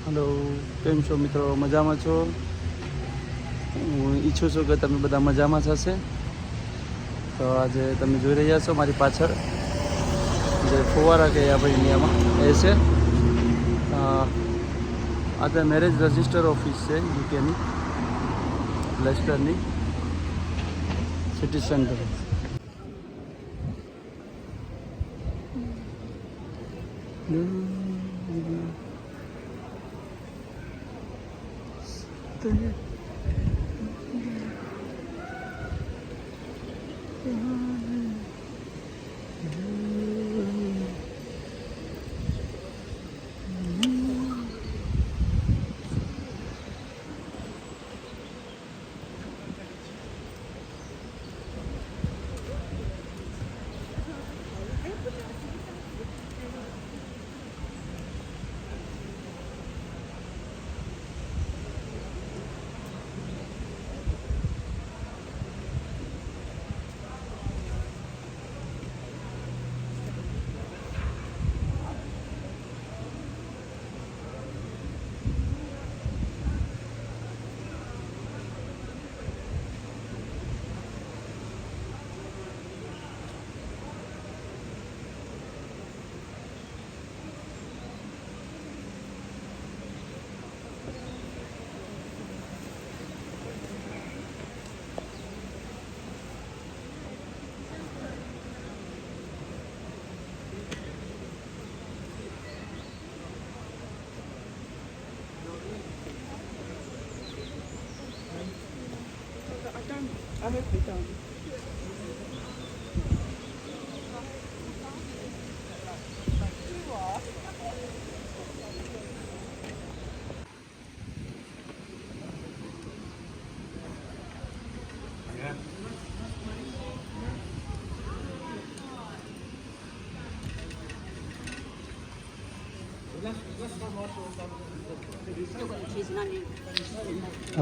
Hello केम छो मित्रों मजा में छो। हूँ ઈચ્છું છું કે તમે બધા મજામાં જ હશે। તો આજે તમે જોઈ રહ્યા છો મારી પાછળ જે ફુવારા કહે આપણે ઇન્ડિયામાં એ છે આ તો મેરેજ રજિસ્ટર ઓફિસ છે યુકેની લેસ્ટરની સિટી સેન્ટર।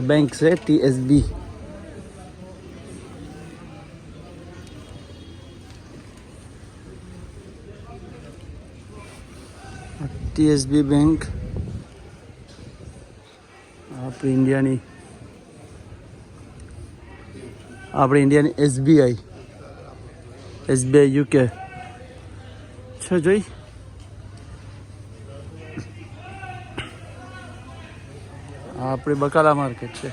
बैंक से TSB बैंक अपनी इंडिया SBI UK छो जोई अपनी बकाला मार्केट है।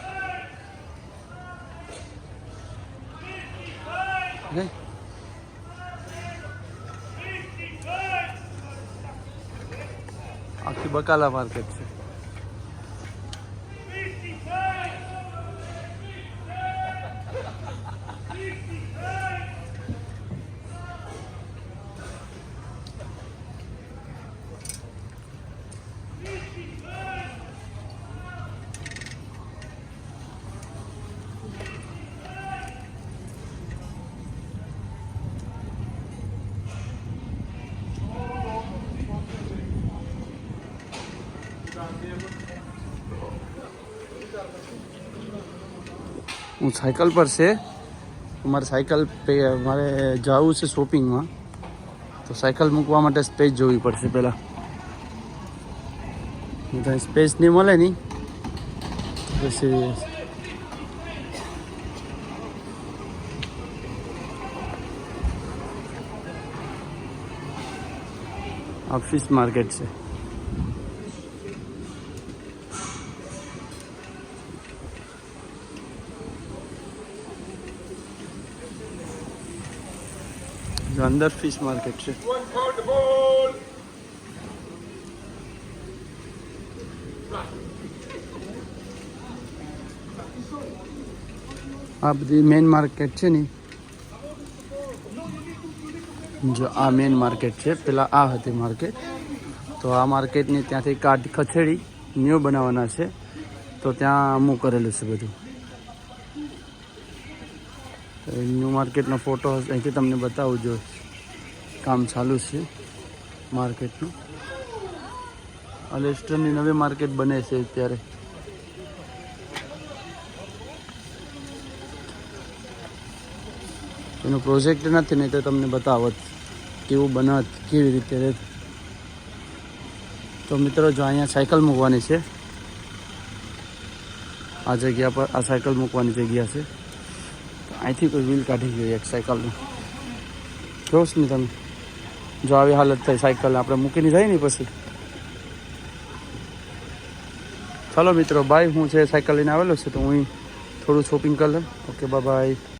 आखी बकाला मार्केट है। हूँ साइकल पर से मारे साइकल पे मारे जाऊँ से शॉपिंग में तो साइकल मूकवा माटे स्पेस जोवी पड़शे। पहला तो स्पेस नहीं मळे नहीं પછી ऑफिस मार्केट से जो अंदर फिश मार्केट है। आ बधी मेन मार्केट है नी जो आ मेन मार्केट है। पेला आ हती मार्केट तो आ मार्केट ने त्यांथी काट खसेड़ी न्यू बनावाना छे तो त्या अमु करेलुं छे बधुं। न्यू मार्केट नो फोटो अहींथी तमने बतावुं जो काम चालू है मार्केट नु। आ लेस्टरनी नवी मार्केट बने छे त्यारे एनो प्रोजेक्ट नहीं नहीं तो तमने बतावत केवुं बनत केवी रीते તો મિત્રો જો અહીંયા સાયકલ મૂકવાની છે, આ જગ્યા પર આ સાયકલ મૂકવાની જગ્યા છે. તો અહીંથી કોઈ વ્હીલ કાઢી ગયો એક સાયકલનું. જોશ ને તમે, જો આવી હાલત થઈ સાયકલ આપણે મૂકીને જાય ને પછી. ચાલો મિત્રો બાય, હું છે સાયકલ લઈને આવેલો છે તો હું થોડું શોપિંગ કરી લઉં. Okay bye.